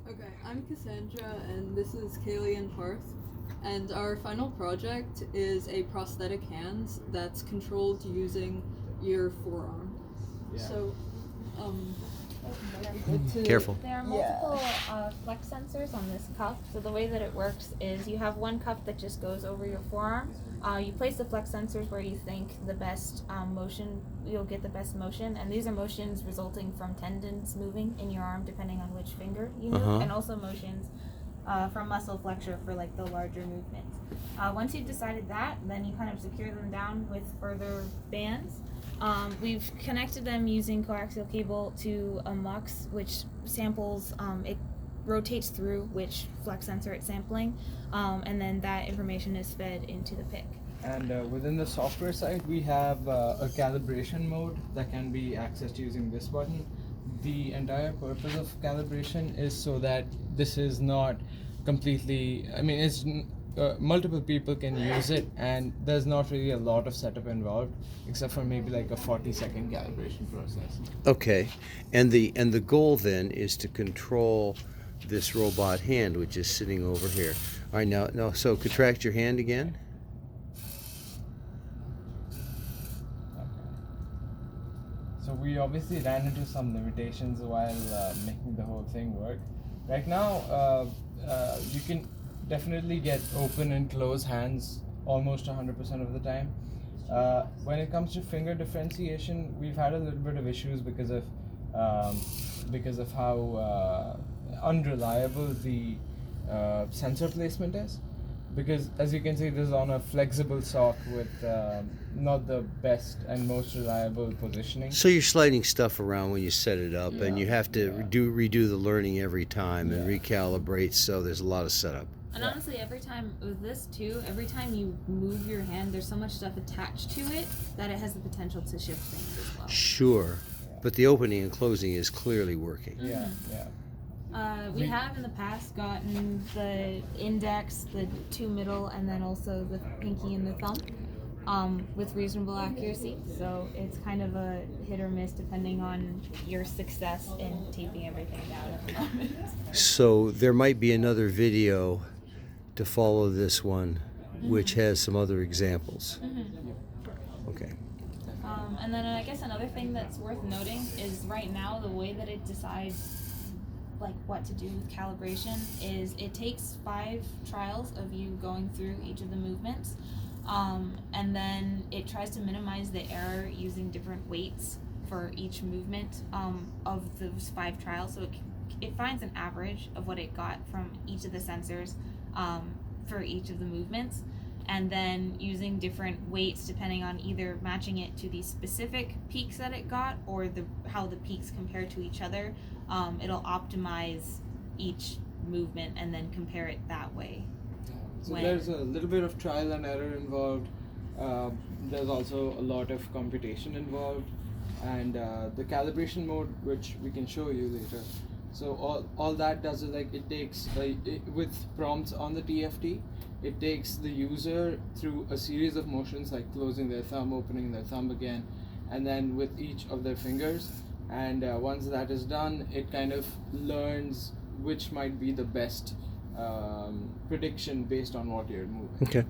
Okay, I'm Cassandra, and this is Kaylee and Parth. And our final project is a prosthetic hand that's controlled using your forearm. Yeah. So, Careful. There are multiple flex sensors on this cuff. So the way that it works is you have one cuff that just goes over your forearm. You place the flex sensors where you think the best motion, you'll get the best motion. And these are motions resulting from tendons moving in your arm depending on which finger you move. And also motions from muscle flexure for like the larger movements. Once you've decided that, then you kind of secure them down with further bands. We've connected them using coaxial cable to a mux, which samples, it rotates through which flex sensor it's sampling, and then that information is fed into the pick. And within the software side, we have a calibration mode that can be accessed using this button. The entire purpose of calibration is so that this is not completely, it's multiple people can use it, and there's not really a lot of setup involved except for maybe like a 40-second calibration process. Okay, and the goal then is to control this robot hand, which is sitting over here. All right, now, so contract your hand again. So we obviously ran into some limitations while making the whole thing work. Right now, you can definitely get open and close hands almost 100% of the time. When it comes to finger differentiation, we've had a little bit of issues because of how unreliable the sensor placement is. Because as you can see, this is on a flexible sock with not the best and most reliable positioning. So you're sliding stuff around when you set it up, and you have to redo the learning every time and recalibrate, so there's a lot of setup. And honestly, every time with this too, every time you move your hand, there's so much stuff attached to it that it has the potential to shift things as well. Sure, but the opening and closing is clearly working. We have in the past gotten the index, the two middle, and then also the pinky and the thumb with reasonable accuracy. So it's kind of a hit or miss depending on your success in taping everything down at the moment. So there might be another video to follow this one, which has some other examples. Okay. And then I guess another thing that's worth noting is right now the way that it decides like what to do with calibration is it takes 5 trials of you going through each of the movements, and then it tries to minimize the error using different weights for each movement of those 5 trials. So it finds an average of what it got from each of the sensors for each of the movements, and then using different weights depending on either matching it to the specific peaks that it got or how the peaks compare to each other. It'll optimize each movement and then compare it that way. So there's a little bit of trial and error involved. There's also a lot of computation involved, and the calibration mode, which we can show you later. So all that does is like it takes with prompts on the TFT, it takes the user through a series of motions like closing their thumb, opening their thumb again, and then with each of their fingers. And once that is done, it kind of learns which might be the best prediction based on what you're moving. Okay.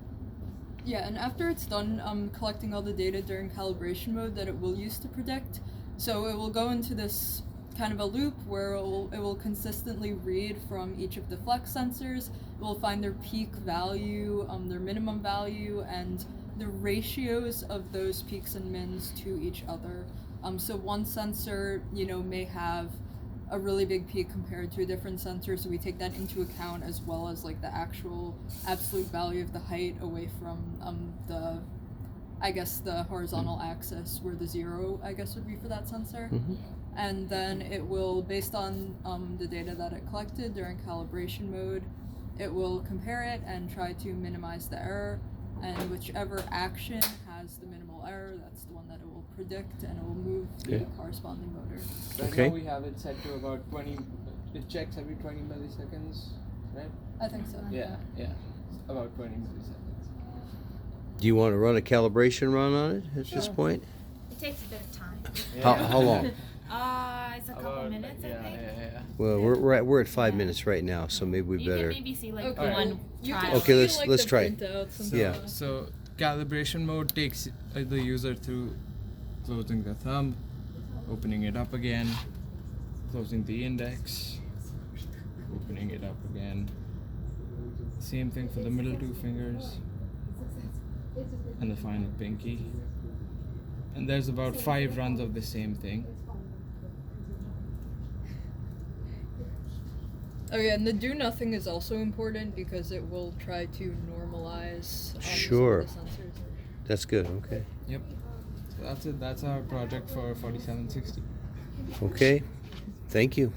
yeah, and after it's done collecting all the data during calibration mode that it will use to predict, so it will go into this kind of a loop where it will consistently read from each of the flex sensors. It will find their peak value, their minimum value, and the ratios of those peaks and mins to each other. So one sensor, may have a really big peak compared to a different sensor, so we take that into account, as well as like the actual absolute value of the height away from the horizontal axis, where the 0 would be for that sensor. And then it will, based on the data that it collected during calibration mode, it will compare it and try to minimize the error, and whichever action has the minimal error, that's the one that it will predict, and it will move the corresponding motor. Right now we have it set to about 20, it checks every 20 milliseconds, right? I think so. Yeah, about 20 milliseconds. Do you want to run a calibration run on it at this point? It takes a bit of time. How long? It's a couple About, minutes, I think. yeah. Well, we're at 5 minutes right now, so maybe we You better. can maybe see like Okay. one You trial. can Okay, see, let's the try it. printouts and So, Yeah. stuff. so calibration mode takes the user through closing the thumb, opening it up again, closing the index, opening it up again. Same thing for the middle two fingers and the final pinky. And there's about 5 runs of the same thing. Okay, and the do nothing is also important because it will try to normalize Sure. some of the sensors. That's good. Okay. Yep. So that's it. That's our project for 4760. Okay. Thank you.